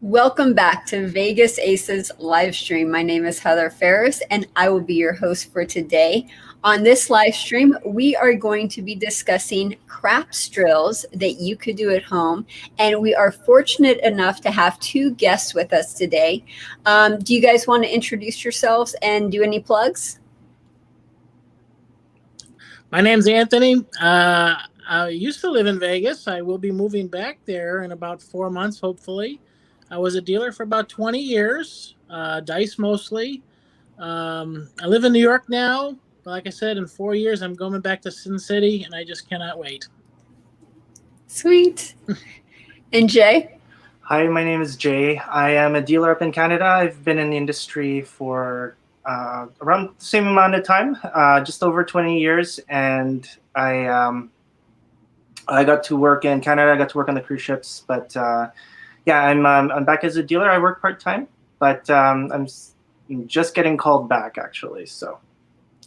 Welcome back to Vegas Aces live stream. My name is Heather Ferris, and I will be your host for today. On this live stream, we are going to be discussing craps drills that you could do at home, and we are fortunate enough to have two guests with us today. Do you guys want to introduce yourselves and do any plugs? My name's Anthony. I used to live in Vegas. I will be moving back there in about 4 months, hopefully. I was a dealer for about 20 years, dice mostly. I live in New York now. Like I said, in 4 years, I'm going back to Sin City, and I just cannot wait. Sweet. And Jay? Hi, my name is Jay. I am a dealer up in Canada. I've been in the industry for around the same amount of time, just over 20 years, and I got to work in Canada. I got to work on the cruise ships, but yeah, I'm back as a dealer. I work part-time, but I'm just getting called back, actually. So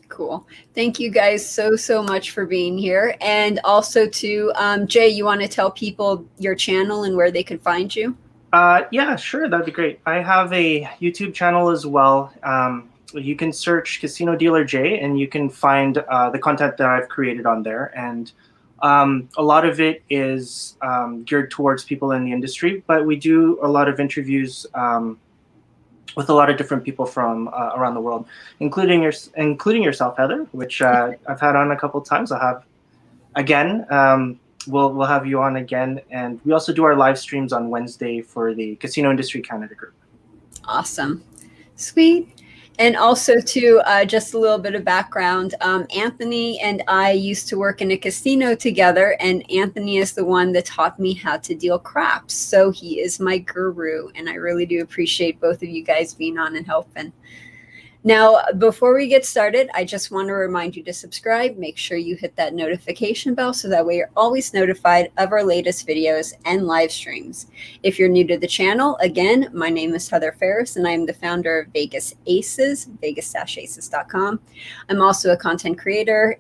cool. Thank you guys so much for being here. And also to Jay, you want to tell people your channel and where they can find you? Yeah, sure. That'd be great. I have a YouTube channel as well. You can search Casino Dealer Jay, and you can find the content that I've created on there. And a lot of it is geared towards people in the industry, but we do a lot of interviews with a lot of different people from around the world, including yourself, Heather, which I've had on a couple of times. I'll have again. We'll have you on again, and we also do our live streams on Wednesday for the Casino Industry Canada group. Awesome, sweet. And also, too, just a little bit of background. Anthony and I used to work in a casino together, and Anthony is the one that taught me how to deal craps. So he is my guru, and I really do appreciate both of you guys being on and helping. Now, before we get started, I just want to remind you to subscribe. Make sure you hit that notification bell so that way you're always notified of our latest videos and live streams. If you're new to the channel, again, my name is Heather Ferris, and I'm the founder of Vegas Aces, vegas-aces.com. I'm also a content creator,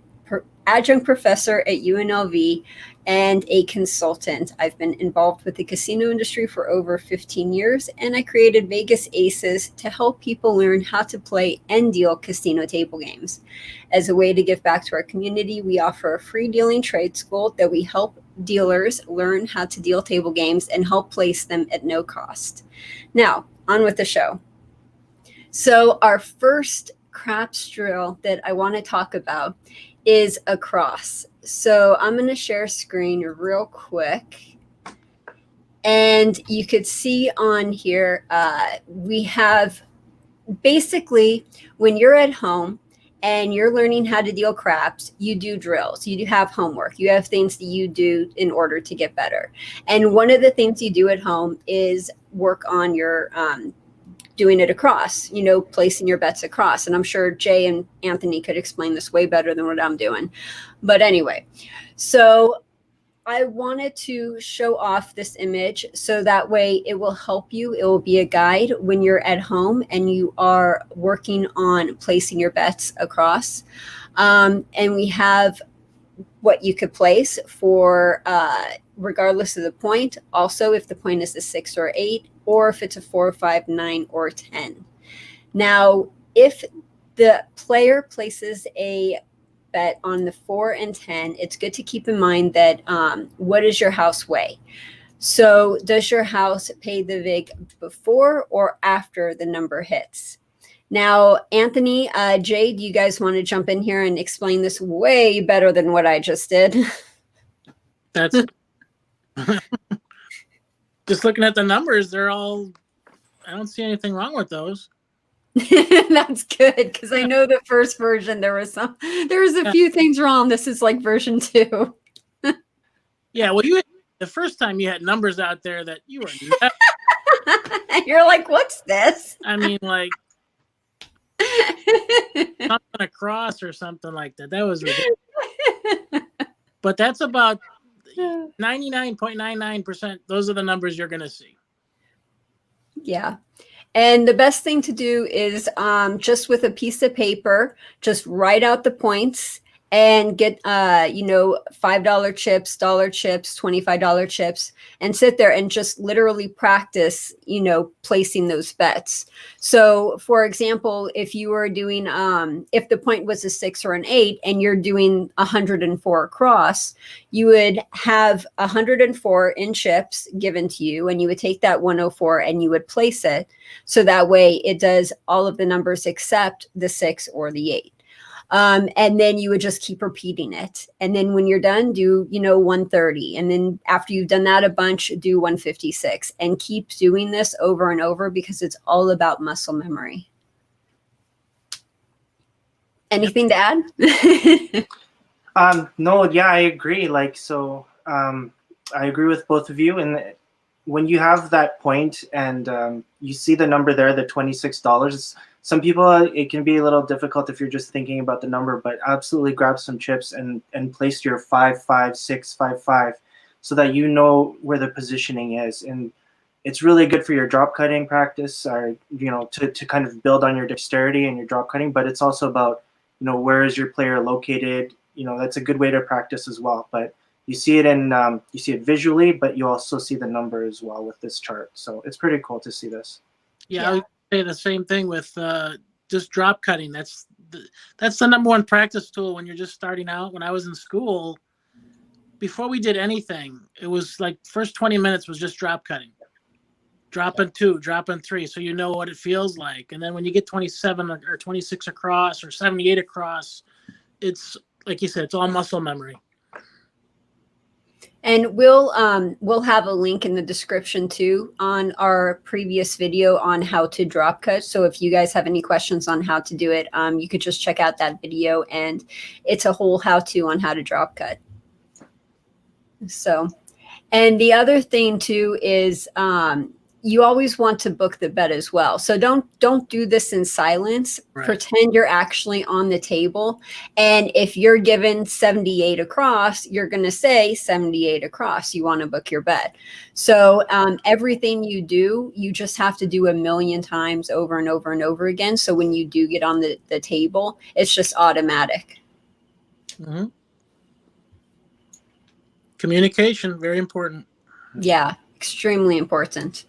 adjunct professor at UNLV, and a consultant. I've been involved with the casino industry for over 15 years, and I created Vegas Aces to help people learn how to play and deal casino table games. As a way to give back to our community, we offer a free dealing trade school that we help dealers learn how to deal table games and help place them at no cost. Now, on with the show. So our first craps drill that I want to talk about is a cross. So I'm going to share screen real quick. And you could see on here, we have basically when you're at home and you're learning how to deal craps, you do drills, you do have homework, you have things that you do in order to get better. And one of the things you do at home is work on your doing it across, placing your bets across. And I'm sure Jay and Anthony could explain this way better than what I'm doing. But anyway, so I wanted to show off this image so that way it will help you. It will be a guide when you're at home and you are working on placing your bets across. And we have what you could place for regardless of the point. Also, if the point is a 6 or 8, or if it's a 4, 5, 9, or 10. Now, if the player places a bet on the 4 and 10, it's good to keep in mind that what does your house weigh? So does your house pay the vig before or after the number hits? Now, Anthony, Jay, do you guys want to jump in here and explain this way better than what I just did? That's just looking at the numbers, I don't see anything wrong with those. That's good, because I know the first version there was a few things wrong. This is like version 2. Yeah, well, the first time you had numbers out there that you were you're like, what's this? I mean, like something across or something like that. That was ridiculous. But that's about 99.99%. Those are the numbers you're going to see. Yeah. And the best thing to do is just with a piece of paper, just write out the points and get $5 chips, dollar chips, $25 chips, and sit there and just literally practice placing those bets. So for example, if you were doing if the point was a 6 or an 8 and you're doing 104 across, you would have 104 in chips given to you, and you would take that 104 and you would place it, so that way it does all of the numbers except the 6 or the 8. And then you would just keep repeating it. And then when you're done, do, 130. And then after you've done that a bunch, do 156, and keep doing this over and over, because it's all about muscle memory. Anything to add? No, yeah, I agree. I agree with both of you. And when you have that point and you see the number there, the $26, some people, it can be a little difficult if you're just thinking about the number, but absolutely grab some chips and place your 5, 5, 6, 5, 5, so that you know where the positioning is. And it's really good for your drop cutting practice, or, to kind of build on your dexterity and your drop cutting, but it's also about, where is your player located? That's a good way to practice as well. But you see it visually, but you also see the number as well with this chart. So it's pretty cool to see this. Yeah. I would say the same thing with just drop cutting. That's the number one practice tool when you're just starting out. When I was in school, before we did anything, it was like first 20 minutes was just drop cutting. Dropping 2, dropping 3, so you know what it feels like. And then when you get 27 or 26 across or 78 across, it's like you said, it's all muscle memory. And we'll have a link in the description too on our previous video on how to drop cut. So if you guys have any questions on how to do it, you could just check out that video, and it's a whole how-to on how to drop cut. So, and the other thing too is you always want to book the bet as well. So don't do this in silence. Right. Pretend you're actually on the table. And if you're given 78 across, you're going to say 78 across. You want to book your bet. So everything you do, you just have to do 1,000,000 times over and over and over again. So when you do get on the table, it's just automatic. Mm-hmm. Communication, very important. Yeah, extremely important.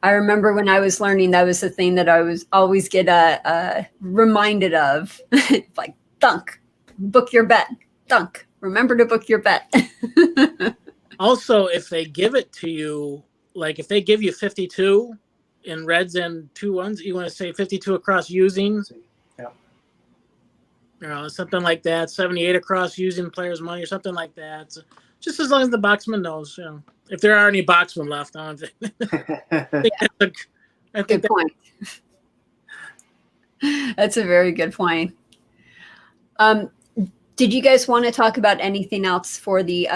I remember when I was learning, that was the thing that I was always get reminded of. Like, dunk, book your bet, dunk, remember to book your bet. Also, if they give it to you, like if they give you 52 in reds and 2 ones, you want to say 52 across using, something like that, 78 across using players' money or something like that. So just as long as the boxman knows, if there are any boxmen left, I don't think that's good point. That's a very good point. Did you guys want to talk about anything else for the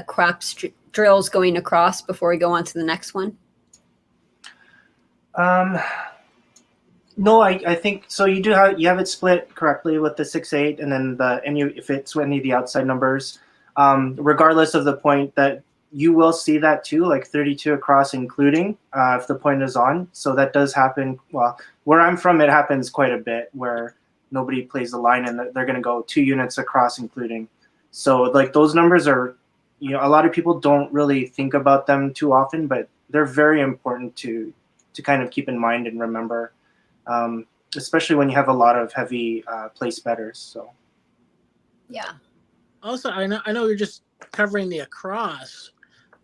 craps drills going across before we go on to the next one? No, I think so. You have it split correctly with the 6, 8, and then if it's any of the outside numbers, regardless of the point, that you will see that too, like 32 across, including if the point is on. So that does happen. Well, where I'm from, it happens quite a bit where nobody plays the line and they're going to go 2 units across, including. So like those numbers are, a lot of people don't really think about them too often, but they're very important to kind of keep in mind and remember, especially when you have a lot of heavy place bettors. So. Yeah. Also, I know you're just covering the across,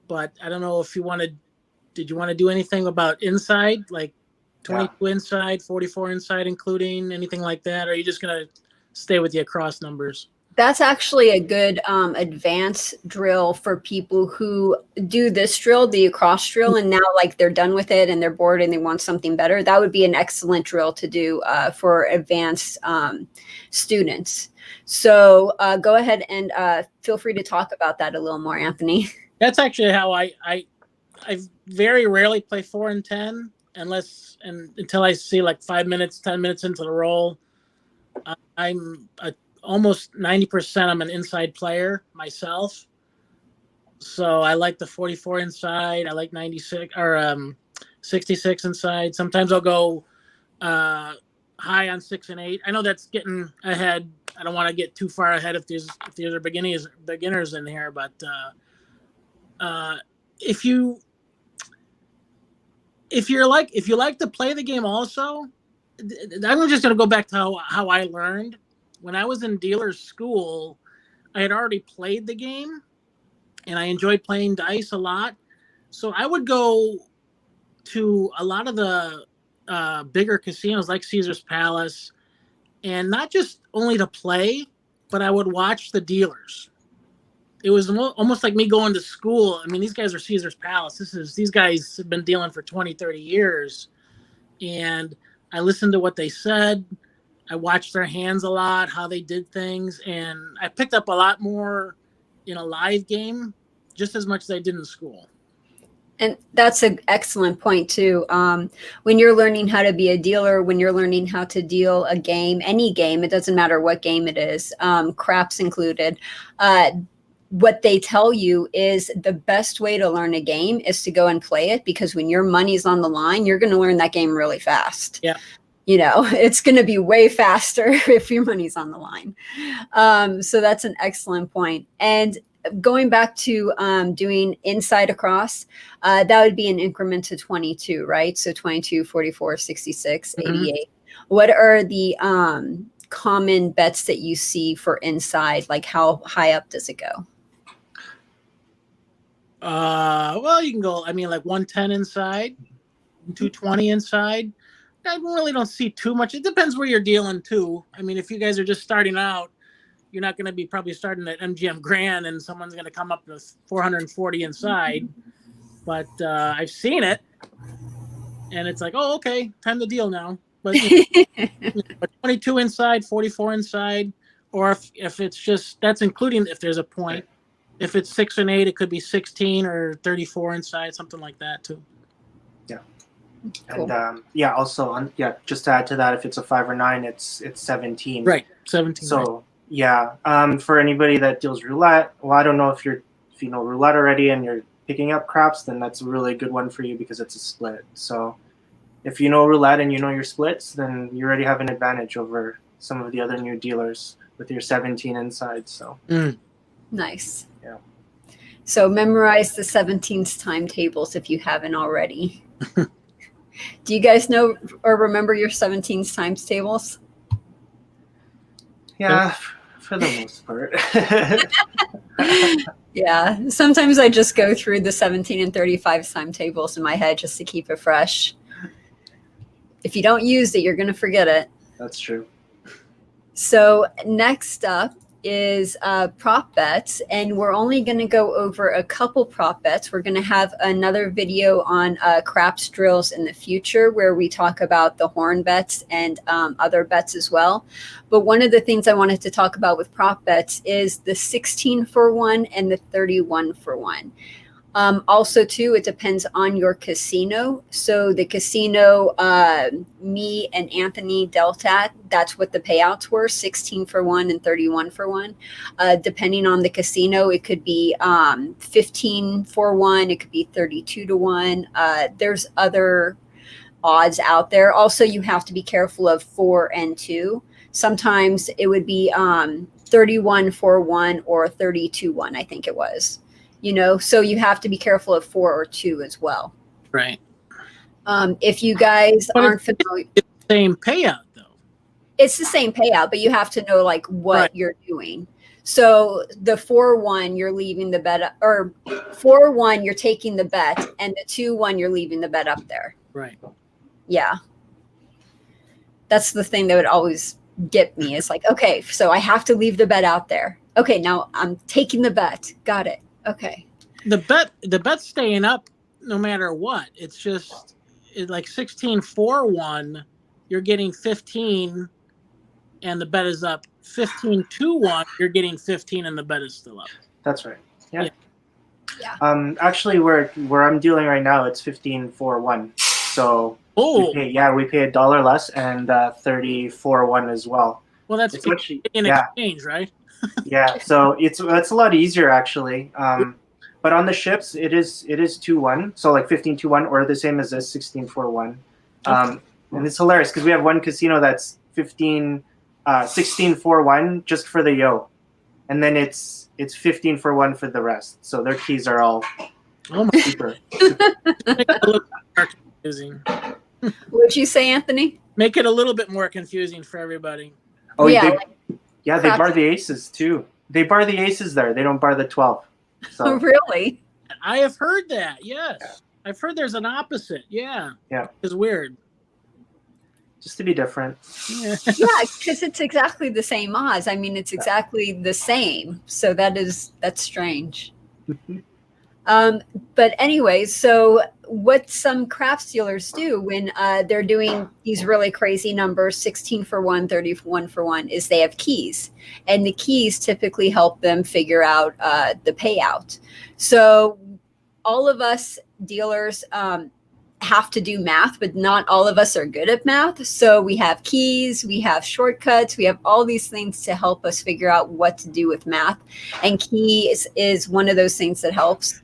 but I don't know if did you want to do anything about inside, like 22 inside, 44 inside, including anything like that? Or are you just going to stay with the across numbers? That's actually a good advanced drill for people who do this drill, the across drill, and now like they're done with it and they're bored and they want something better. That would be an excellent drill to do for advanced students. So go ahead and feel free to talk about that a little more, Anthony. That's actually how I very rarely play 4 and 10 until I see like 5 minutes, 10 minutes into the roll. I'm almost 90%. I'm an inside player myself, so I like the 44 inside. I like 96 or 66 inside. Sometimes I'll go high on 6 and 8. I know that's getting ahead, I don't want to get too far ahead if there's beginners in here, but if you like to play the game also, I'm just going to go back to how I learned. When I was in dealer school, I had already played the game, and I enjoyed playing dice a lot. So I would go to a lot of the bigger casinos like Caesar's Palace, and not just only to play, but I would watch the dealers. It was almost like me going to school. I mean, these guys are Caesar's Palace. These guys have been dealing for 20, 30 years. And I listened to what they said. I watched their hands a lot, how they did things. And I picked up a lot more in a live game, just as much as I did in school. And that's an excellent point, too. When you're learning how to be a dealer, when you're learning how to deal a game, any game, it doesn't matter what game it is, craps included, what they tell you is the best way to learn a game is to go and play it, because when your money's on the line, you're going to learn that game really fast. Yeah. You know, it's going to be way faster if your money's on the line. So that's an excellent point. And going back to doing inside across, that would be an increment to 22, right? So 22, 44, 66, 88. What are the common bets that you see for inside? Like, how high up does it go? Well, you can go, I mean, like 110 inside, 220 inside. I really don't see too much. It depends where you're dealing too. I mean, if you guys are just starting out, you're not going to be probably starting at MGM Grand and someone's going to come up with 440 inside. But I've seen it, and it's like, oh, okay, time to deal now. But, but 22 inside, 44 inside, or if it's just, that's including if there's a point. If it's 6 and 8, it could be 16 or 34 inside, something like that too. Yeah. Cool. And also just to add to that, if it's a 5 or 9, it's 17. Right, 17. So right. Yeah, for anybody that deals roulette, well, I don't know if you know roulette already and you're picking up craps, then that's a really good one for you because it's a split. So if you know roulette and you know your splits, then you already have an advantage over some of the other new dealers with your 17 inside. So nice. Yeah. So memorize the 17's timetables if you haven't already. Do you guys know or remember your 17's times tables? Yeah, for the most part. Yeah, sometimes I just go through the 17 and 35 timetables in my head just to keep it fresh. If you don't use it, you're going to forget it. That's true. So next up is prop bets, and we're only going to go over a couple prop bets. We're going to have another video on craps drills in the future where we talk about the horn bets and other bets as well. But one of the things I wanted to talk about with prop bets is the 16 for 1 and the 31 for 1. Also, too, it depends on your casino. So the casino me and Anthony dealt at, that's what the payouts were, 16 for 1 and 31 for 1. Depending on the casino, it could be 15 for 1. It could be 32 to 1. There's other odds out there. Also, you have to be careful of 4 and 2. Sometimes it would be 31 for 1 or 32 1, I think it was. You know, so you have to be careful of 4 or 2 as well. Right. If you guys aren't familiar, it's the same payout though. It's the same payout, but you have to know like what you're doing. So the 4-1, you're leaving the bet, or 4-1, you're taking the bet, and the 2-1, you're leaving the bet up there. Right. Yeah. That's the thing that would always get me. It's like, okay, so I have to leave the bet out there. Okay, now I'm taking the bet. Got it. Okay. The bet's staying up no matter what. It's just like 16 for 1, you're getting 15 and the bet is up. 15 to 1, you're getting 15 and the bet is still up. That's right. Yeah. Actually, where I'm dealing right now, it's 15 for 1. So we pay $1 less and 30 for 1 as well. Well, that's actually in exchange, right? Yeah, so that's a lot easier actually. But on the ships, it is 2-1, so like 15-1, or the same as this 16-4-1. And it's hilarious because we have one casino that's 15 16 for 1 just for the yo, and then it's 15 for 1 for the rest. So their keys are all super. Make it a little more confusing. What'd you say, Anthony? Make it a little bit more confusing for everybody. Oh Yeah, they bar the aces too. They bar the aces there. They don't bar the 12. So Oh, really? I have heard that. Yes, I've heard there's an opposite. Yeah. It's weird. Just to be different. Yeah, because it's exactly the same odds. I mean, it's exactly the same. So that's strange. But anyway, so what some craps dealers do when they're doing these really crazy numbers, 16 for 1, 31 for 1, is they have keys. And the keys typically help them figure out the payout. So all of us dealers have to do math, but not all of us are good at math. So we have keys, we have shortcuts, we have all these things to help us figure out what to do with math. And keys is one of those things that helps.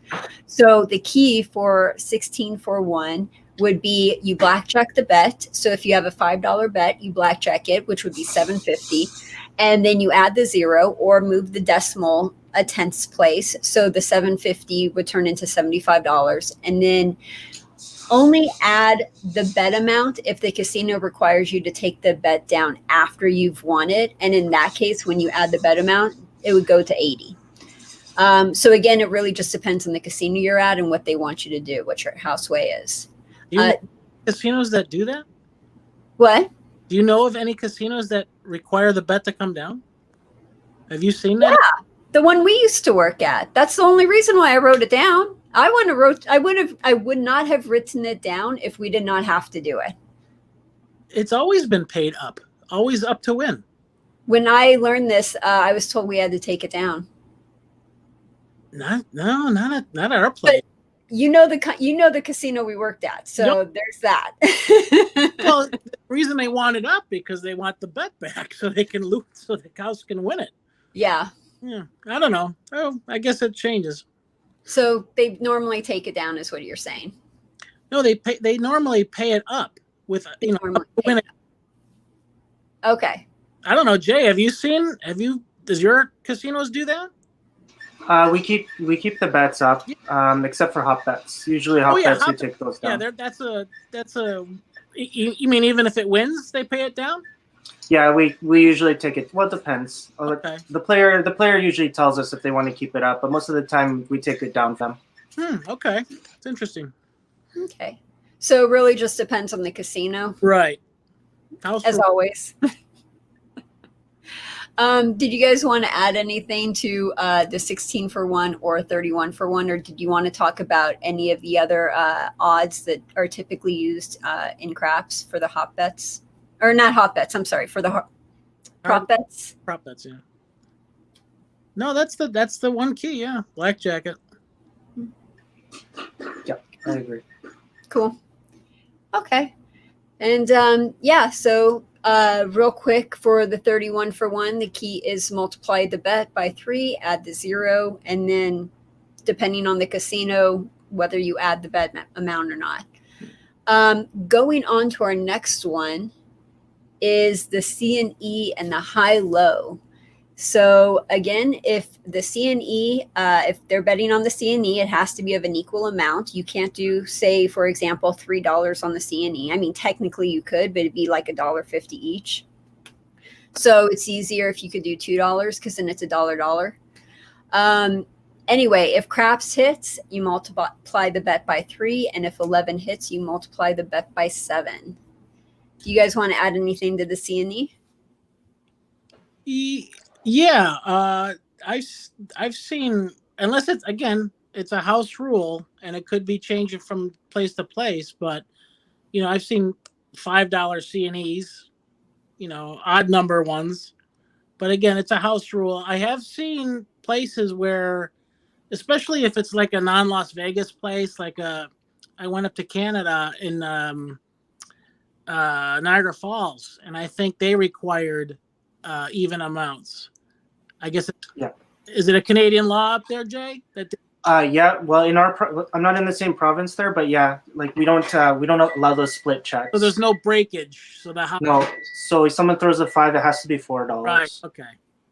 So the key for 16 for 1 would be you blackjack the bet. So if you have a $5 bet, you blackjack it, which would be $7.50. And then you add the 0 or move the decimal a tenths place. So the $7.50 would turn into $75. And then only add the bet amount if the casino requires you to take the bet down after you've won it. And in that case, when you add the bet amount, it would go to 80. So again, it really just depends on the casino you're at and what they want you to do, what your house way is. Do you know casinos that do that? What? Do you know of any casinos that require the bet to come down? Have you seen that? Yeah, the one we used to work at. That's the only reason why I wrote it down. I would not have written it down if we did not have to do it. It's always been paid up, always up to win. When I learned this, I was told we had to take it down. Not at our place. But you know the casino we worked at, so there's that. Well, the reason they want it up because they want the bet back, so they can lose, so the house can win it. Yeah. I don't know. Oh, I guess it changes. So they normally take it down, is what you're saying? No, they normally pay it up with up to win it. Okay. I don't know, Jay. Does your casinos do that? We keep the bets up, except for hop bets. Usually hop bets we take those down. Yeah, that's a. You mean even if it wins, they pay it down? Yeah, we usually take it. Well, it depends. Okay. The player usually tells us if they want to keep it up, but most of the time we take it down for them. Okay, it's interesting. Okay, so it really just depends on the casino, right? As always. Did you guys want to add anything to the 16 for 1 or 31 for 1, or did you want to talk about any of the other odds that are typically used in craps for the hop bets? Or not hot bets, I'm sorry, for the prop bets. Prop bets, yeah. No, that's the one key, yeah. Blackjack it. Yeah, I agree. Cool. Okay. And so real quick for the 31 for 1, the key is multiply the bet by 3, add the 0, and then depending on the casino, whether you add the bet amount or not. Going on to our next one is the C&E and the high-low. So again, if the C&E, if they're betting on the C&E, it has to be of an equal amount. You can't do, say, for example, $3 on the C&E. I mean, technically you could, but it'd be like $1.50 each. So it's easier if you could do $2 because then it's $1. Anyway, if craps hits, you multiply the bet by 3, and if 11 hits, you multiply the bet by 7. Do you guys want to add anything to the C&E? Yeah, I've seen, unless it's a house rule and it could be changing from place to place, but I've seen $5 C&Es, odd number ones, but again, it's a house rule. I have seen places where, especially if it's like a non-Las Vegas place, like I went up to Canada in Niagara Falls, and I think they required even amounts. I guess. Is it a Canadian law up there, Jay? Yeah, well, I'm not in the same province there, but yeah, like we don't allow those split checks. So there's no breakage. So no. So if someone throws a 5, it has to be $4. Right. Okay.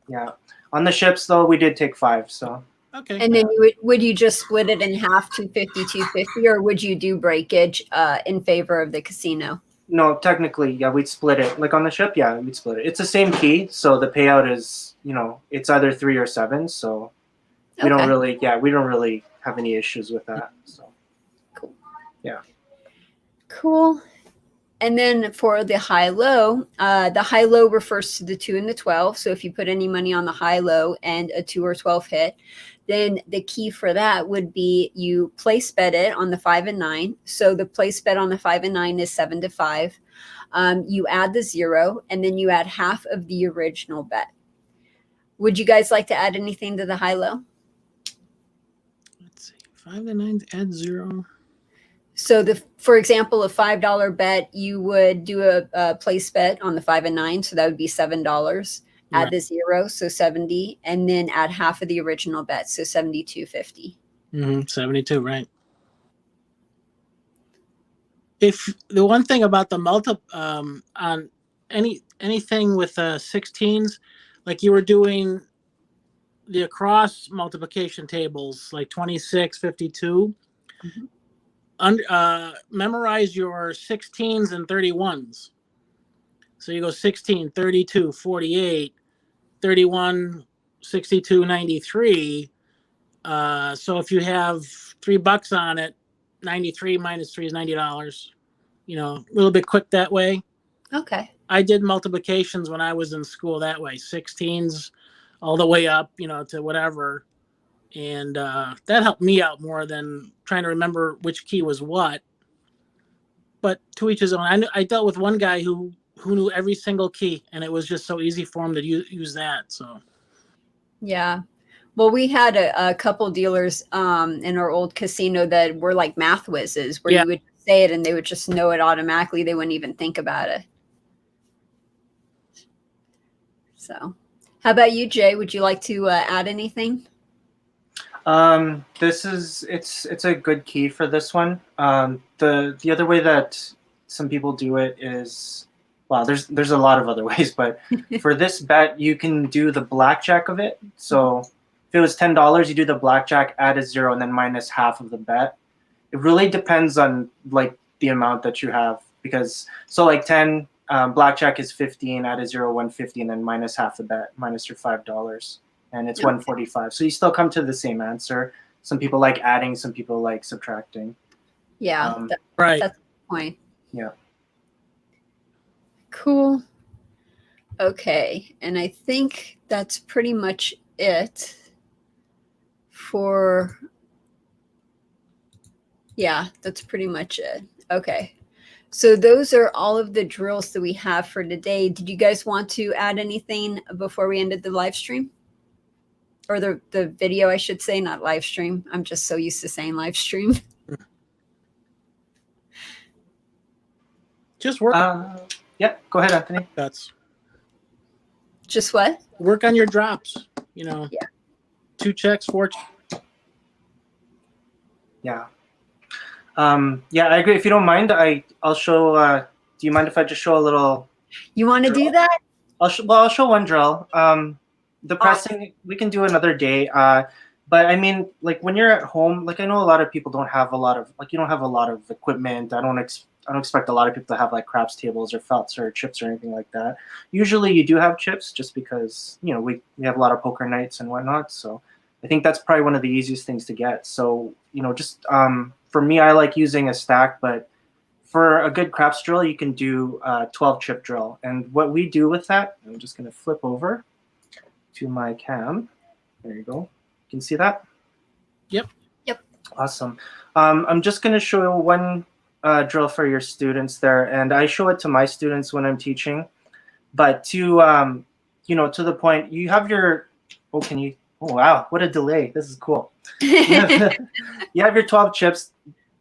Yeah. On the ships though, we did take 5. So. Okay. And then would you just split it in half, 250, 250, or would you do breakage in favor of the casino? No, technically, yeah, we'd split it. Like on the ship, yeah, we'd split it. It's the same key, so the payout is, it's either 3 or 7. So we don't really have any issues with that. So cool. Yeah. Cool. And then for the high-low, the high-low refers to the 2 and the 12. So if you put any money on the high-low and a 2 or 12 hit, then the key for that would be you place bet it on the 5 and 9. So the place bet on the 5 and 9 is 7 to 5. You add the 0, and then you add half of the original bet. Would you guys like to add anything to the high-low? Let's see. 5 to 9, add 0. So for example, a $5 bet, you would do a place bet on the 5 and 9. So that would be $7. Add Right. the 0, so 70, and then add half of the original bet, so 72.50. 72, right. If the one thing about the on anything with 16s, like you were doing the across multiplication tables, like 26, 52, memorize your 16s and 31s. So you go 16, 32, 48, 31, 62, 93. So if you have $3 on it, 93 minus 3 is $90. A little bit quick that way. Okay. I did multiplications when I was in school that way, 16s all the way up, to whatever. And that helped me out more than trying to remember which key was what. But to each his own. I dealt with one guy who knew every single key, and it was just so easy for him to use that. So, yeah. Well, we had a couple dealers in our old casino that were like math whizzes, where you would say it and they would just know it automatically. They wouldn't even think about it. So, how about you, Jay? Would you like to add anything? It's a good key for this one. The other way that some people do it is, well, there's a lot of other ways, but for this bet, you can do the blackjack of it. So if it was $10, you do the blackjack, add a 0, and then minus half of the bet. It really depends on like the amount that you have, because so like 10, blackjack is 15, add a 0, 150, and then minus half the bet, minus your $5. And it's 145. So you still come to the same answer. Some people like adding, some people like subtracting. Yeah, right. That's the point. Yeah. Cool. Okay, and I think that's pretty much it for. Yeah, that's pretty much it. Okay. So those are all of the drills that we have for today. Did you guys want to add anything before we ended the live stream? Or the video, I should say, not live stream. I'm just so used to saying live stream. Just work. Yeah, go ahead, Anthony. That's just what? Work on your drops. Yeah. 2 checks, 4 checks. Yeah. Yeah, I agree. If you don't mind, I'll show. Do you mind if I just show a little? You want to do that? I'll show one drill. The pressing we can do another day. But I mean, like when you're at home, like I know a lot of people don't have a lot of you don't have a lot of equipment. I don't expect a lot of people to have like craps tables or felts or chips or anything like that. Usually you do have chips just because we have a lot of poker nights and whatnot. So I think that's probably one of the easiest things to get. So just for me, I like using a stack, but for a good craps drill, you can do 12 chip drill. And what we do with that, I'm just going to flip over to my cam. There you go. You can see that? Yep. Awesome. I'm just going to show you one drill for your students there, and I show it to my students when I'm teaching. But to to the point, you have your oh wow, what a delay. This is cool. You have your 12 chips.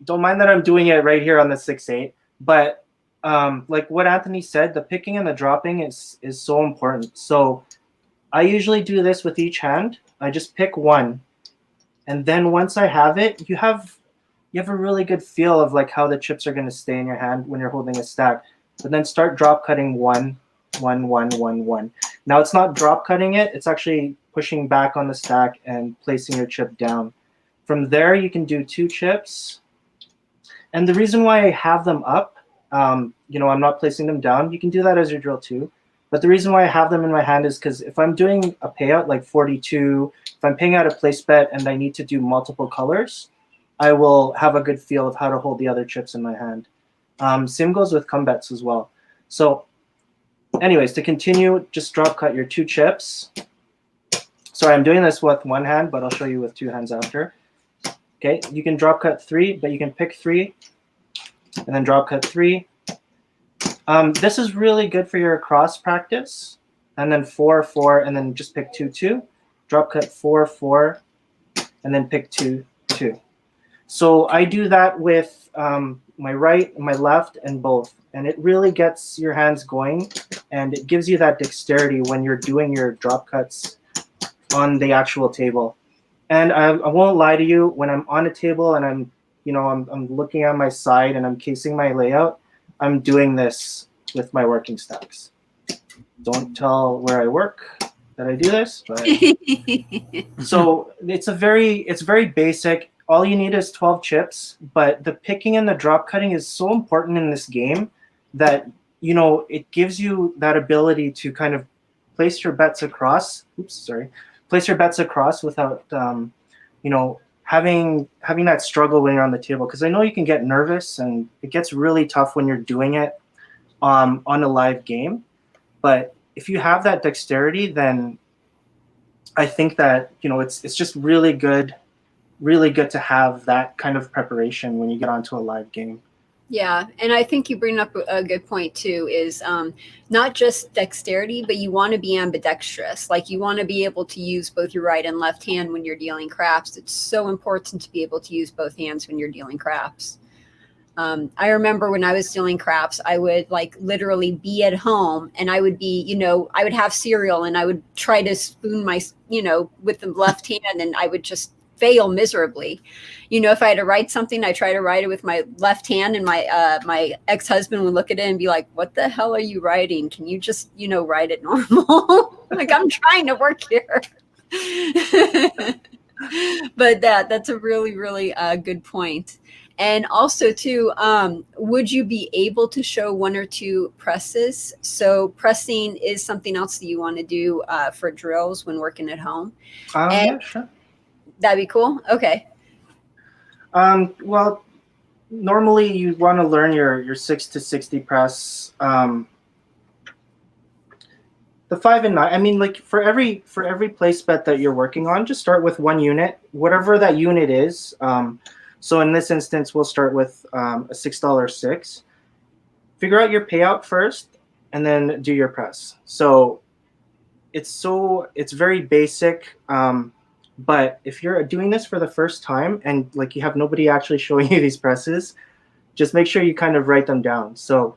Don't mind that I'm doing it right here on the 6/8, but like what Anthony said, the picking and the dropping is so important. So I usually do this with each hand. I just pick one, And then once I have it, you have a really good feel of like how the chips are going to stay in your hand when you're holding a stack. But then start drop cutting 1, 1, 1, 1, 1. Now it's not drop cutting it, it's actually pushing back on the stack and placing your chip down. From there, you can do 2 chips. And the reason why I have them up, you know, I'm not placing them down. You can do that as your drill too. But the reason why I have them in my hand is because if I'm doing a payout like 42, if I'm paying out a place bet and I need to do multiple colors, I will have a good feel of how to hold the other chips in my hand. Same goes with come bets as well. So anyways, to continue, just drop cut your 2 chips. Sorry, I'm doing this with one hand, but I'll show you with 2 hands after. Okay, you can drop cut 3, but you can pick 3 and then drop cut 3. This is really good for your cross practice. And then 4, 4, and then just pick 2, 2. Drop cut 4, 4, and then pick 2, 2. So I do that with my right, my left, and both. And it really gets your hands going, and it gives you that dexterity when you're doing your drop cuts on the actual table. And I won't lie to you, when I'm on a table and I'm looking on my side and I'm casing my layout, I'm doing this with my working stacks. Don't tell where I work that I do this, but so it's very basic. All you need is 12 chips, but the picking and the drop cutting is so important in this game that, you know, it gives you that ability to kind of place your bets across. Place your bets across without, you know, having that struggle when you're on the table. Because I know you can get nervous and it gets really tough when you're doing it on a live game. But if you have that dexterity, then I think that, you know, it's just really good to have that kind of preparation when you get onto a live game. Yeah, and I think you bring up a good point too, is not just dexterity, but you want to be ambidextrous. Like you want to be able to use both your right and left hand when you're dealing craps. It's so important to be able to use both hands when you're dealing craps. I remember when I was dealing craps, I would like literally be at home and I would be, you know, I would have cereal and I would try to spoon my, you know, with the left hand, and I would just fail miserably. You know, if I had to write something, I try to write it with my left hand, and my ex-husband would look at it and be like, "What the hell are you writing? Can you just, you know, write it normal?" Like, I'm trying to work here. But that's a really, really good point. And also too, would you be able to show 1 or 2 presses? So pressing is something else that you want to do for drills when working at home. Yeah, sure. That'd be cool. Okay. Well, normally you want to learn your 6 to 60 press. The 5 and 9. I mean, like for every place bet that you're working on, just start with 1 unit, whatever that unit is. So in this instance, we'll start with a $6 6. Figure out your payout first, and then do your press. So it's very basic. But if you're doing this for the first time and like you have nobody actually showing you these presses, just make sure you kind of write them down. So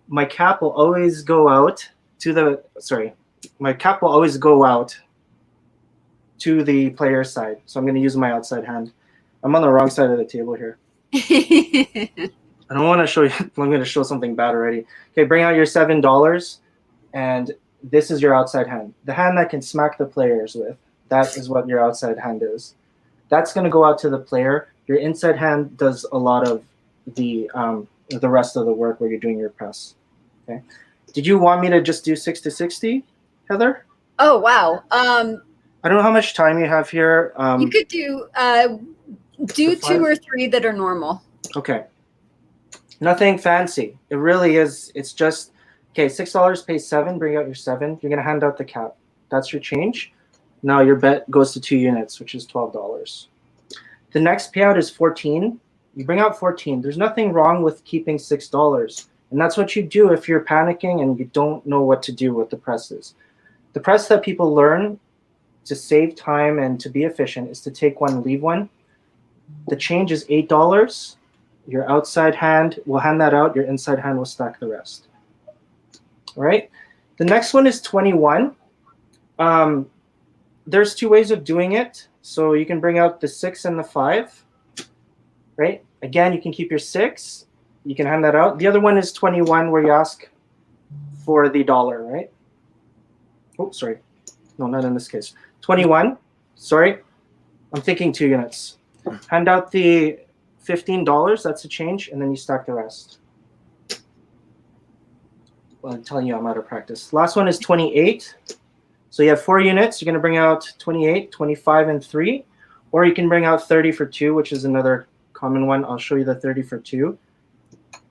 my cap will always go out to the player's side. So I'm going to use my outside hand. I'm on the wrong side of the table here. I don't want to show you. I'm going to show something bad already. Okay, bring out your $7, and this is your outside hand. The hand that can smack the players with. That is what your outside hand is. That's going to go out to the player. Your inside hand does a lot of the rest of the work where you're doing your press. Okay. Did you want me to just do 6 to 60, Heather? Oh, wow. I don't know how much time you have here. You could do 2 or 3 that are normal. Okay. Nothing fancy. It really is. It's just, okay, $6 pays 7. Bring out your 7. You're going to hand out the cap. That's your change. Now your bet goes to 2 units, which is $12. The next payout is 14. You bring out 14. There's nothing wrong with keeping $6. And that's what you do if you're panicking and you don't know what to do with the presses. The press that people learn to save time and to be efficient is to take 1, leave 1. The change is $8. Your outside hand will hand that out. Your inside hand will stack the rest. All right. The next one is 21. there's two ways of doing it. So you can bring out the 6 and the 5, right? Again, you can keep your 6. You can hand that out. The other one is 21, where you ask for the dollar, right? Oh, sorry. No, not in this case. 21. Sorry. I'm thinking 2 units. Hand out the $15. That's a change. And then you stack the rest. Well, I'm telling you, I'm out of practice. Last one is 28. So you have 4 units. You're going to bring out 28, 25, and 3. Or you can bring out 30 for 2, which is another common one. I'll show you the 30 for 2.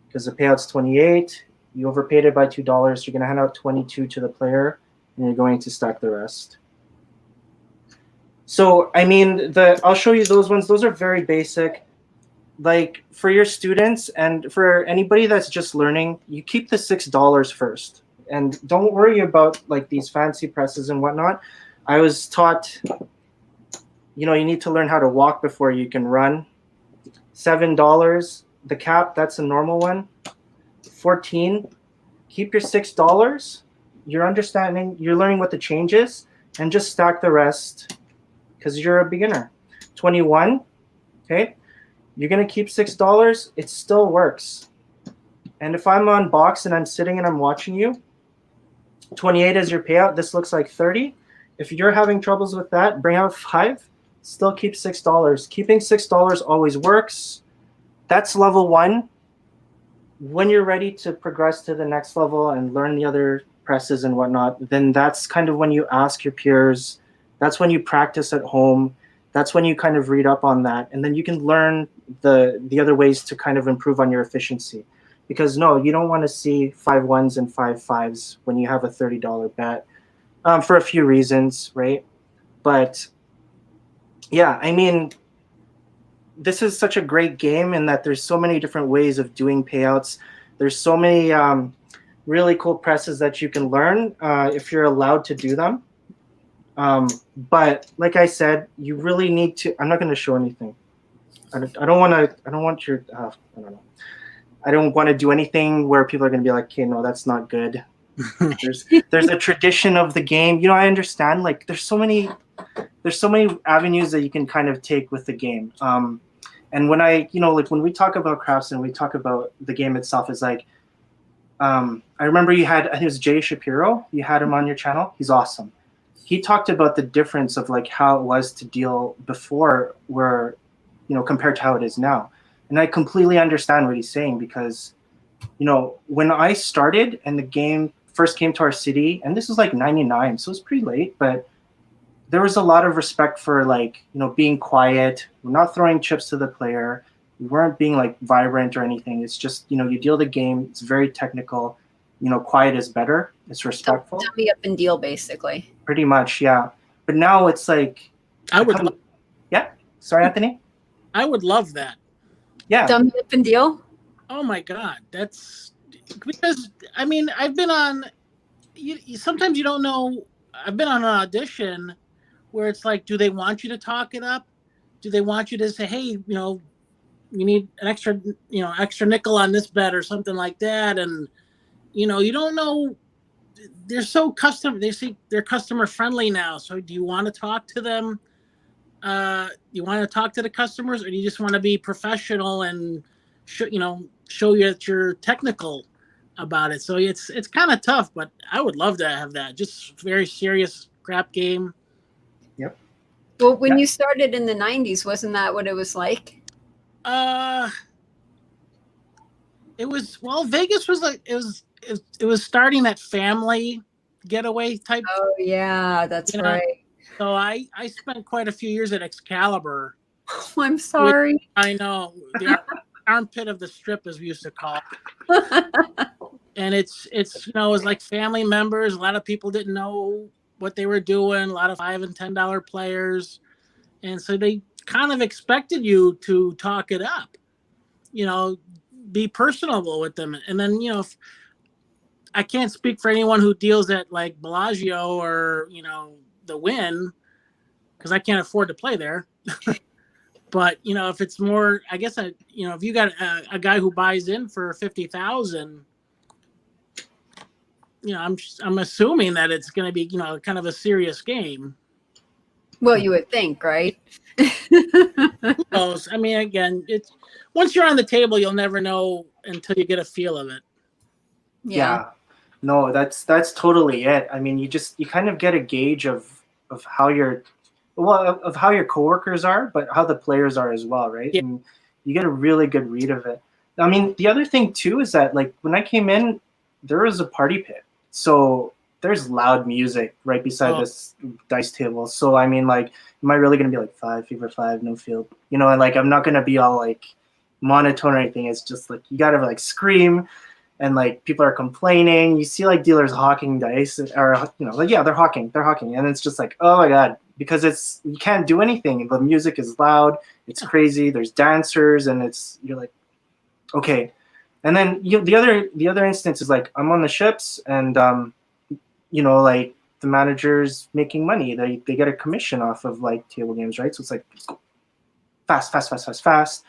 Because the payout's 28. You overpaid it by $2. You're going to hand out 22 to the player. And you're going to stack the rest. So, I mean, I'll show you those ones. Those are very basic. Like, for your students and for anybody that's just learning, you keep the $6 first. And don't worry about, like, these fancy presses and whatnot. I was taught, you know, you need to learn how to walk before you can run. $7, the cap, that's a normal one. 14, keep your $6. You're understanding, you're learning what the change is, and just stack the rest because you're a beginner. 21, okay? You're going to keep $6. It still works. And if I'm on box and I'm sitting and I'm watching you, 28 is your payout. This looks like 30. If you're having troubles with that, bring out 5. Still keep $6. Keeping $6 always works. That's level 1. When you're ready to progress to the next level and learn the other presses and whatnot, then that's kind of when you ask your peers. That's when you practice at home. That's when you kind of read up on that. And then you can learn the other ways to kind of improve on your efficiency. Because no, you don't want to see 5 1s and 5 5s when you have a $30 bet for a few reasons, right? But yeah, I mean, this is such a great game in that there's so many different ways of doing payouts. There's so many really cool presses that you can learn if you're allowed to do them. But like I said, you really need to. I'm not going to show anything. I don't want to. I don't want your. I don't know. I don't want to do anything where people are going to be like, okay, no, that's not good. There's a tradition of the game. You know, I understand. Like, there's so many avenues that you can kind of take with the game. And when like when we talk about crafts and we talk about the game itself, is like, I remember you had, I think it was Jay Shapiro. You had him on your channel. He's awesome. He talked about the difference of like how it was to deal before, where, you know, compared to how it is now. And I completely understand what he's saying because, you know, when I started and the game first came to our city, and this was like 99, so it's pretty late, but there was a lot of respect for, like, you know, being quiet. We're not throwing chips to the player. We weren't being like vibrant or anything. It's just, you know, you deal the game. It's very technical. You know, quiet is better. It's respectful. Dummy up and deal, basically. Pretty much, yeah. But now it's like, yeah. Sorry, Anthony. I would love that. Yeah. Dummy up and deal. Oh my God, that's because I mean I've been on. Sometimes you don't know. I've been on an audition where it's like, do they want you to talk it up? Do they want you to say, hey, you know, you need an extra nickel on this bet or something like that? And, you know, you don't know. They're so they're customer friendly now. So do you want to talk to them? You want to talk to the customers, or do you just want to be professional and show you that you're technical about it? So it's kind of tough, but I would love to have that. Just very serious crap game. Yep. Well, when you started in the 90s, wasn't that what it was like? It was, well, Vegas was like, it was starting that family getaway type. Oh yeah, that's right. So I spent quite a few years at Excalibur. Oh, I'm sorry. I know, the armpit of the strip, as we used to call it. And it's you know, it was like family members. A lot of people didn't know what they were doing. A lot of $5 and $10 players, and so they kind of expected you to talk it up. You know, be personable with them. And then, you know, I can't speak for anyone who deals at like Bellagio or, you know, the Wynn, because I can't afford to play there. But, you know, if it's more, I guess, you know, if you got a guy who buys in for 50,000, you know, I'm assuming that it's going to be, you know, kind of a serious game. Well, you would think, right? Who knows? I mean, again, it's once you're on the table, you'll never know until you get a feel of it. Yeah. No, that's totally it. I mean, you kind of get a gauge of how your of how your coworkers are, but how the players are as well, right? Yeah. And you get a really good read of it. I mean, the other thing too is that like when I came in, there was a party pit, so there's loud music right beside this dice table. So I mean, like, am I really gonna be like 5 no field? You know, and like I'm not gonna be all like monotone or anything. It's just like you gotta like scream. And like people are complaining. You see like dealers hawking dice, or you know, like they're hawking, and it's just like, oh my god, because you can't do anything. The music is loud, it's crazy. There's dancers, and you're like, okay. And then the other instance is like I'm on the ships, and you know, like the manager's making money. They get a commission off of like table games, right? So it's like, let's go fast.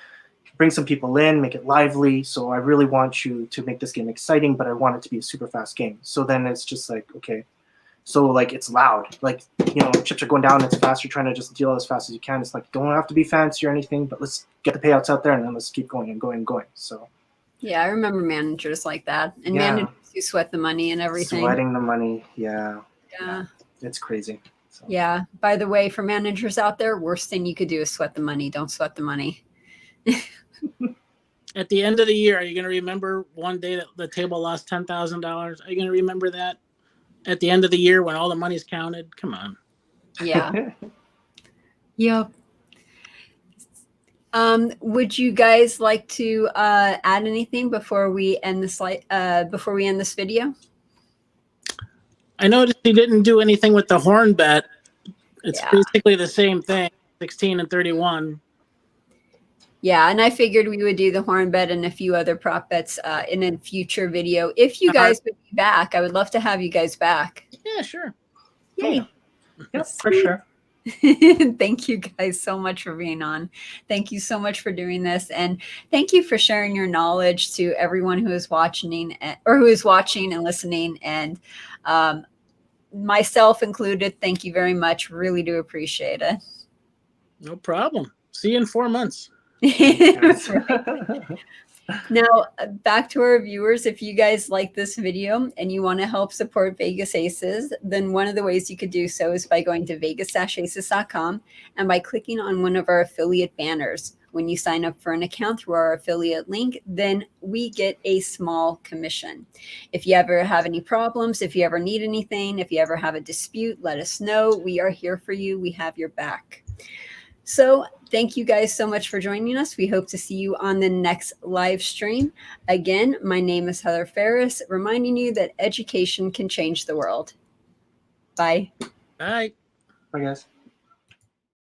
Bring some people in, make it lively. So I really want you to make this game exciting, but I want it to be a super fast game. So then it's just like, okay. So like it's loud. Like, you know, chips are going down, it's fast. You're trying to just deal as fast as you can. It's like, don't have to be fancy or anything, but let's get the payouts out there and then let's keep going and going. So yeah, I remember managers like that. And managers who sweat the money and everything. Sweating the money, yeah. It's crazy. So. Yeah. By the way, for managers out there, worst thing you could do is sweat the money. Don't sweat the money. At the end of the year, are you going to remember one day that the table lost $10,000? Are you going to remember that at the end of the year when all the money's counted? Come on. Yeah. Yep. Would you guys like to add anything before we end this video? I noticed you didn't do anything with the horn bet. It's basically the same thing, 16 and 31. Yeah, and I figured we would do the horn bet and a few other prop bets in a future video. If you guys would be back, I would love to have you guys back. Yeah, sure. Yay. Yeah, for sure. Thank you guys so much for being on. Thank you so much for doing this. And thank you for sharing your knowledge to everyone who is watching and listening. And myself included, thank you very much. Really do appreciate it. No problem. See you in 4 months. Now, back to our viewers. If you guys like this video and you want to help support Vegas Aces, then one of the ways you could do so is by going to vegas-aces.com and by clicking on one of our affiliate banners. When you sign up for an account through our affiliate link, then we get a small commission. If you ever have any problems, if you ever need anything, if you ever have a dispute, let us know. We are here for you. We have your back. So thank you guys so much for joining us. We hope to see you on the next live stream. Again, my name is Heather Ferris, reminding you that education can change the world. Bye. Bye. Bye, guys.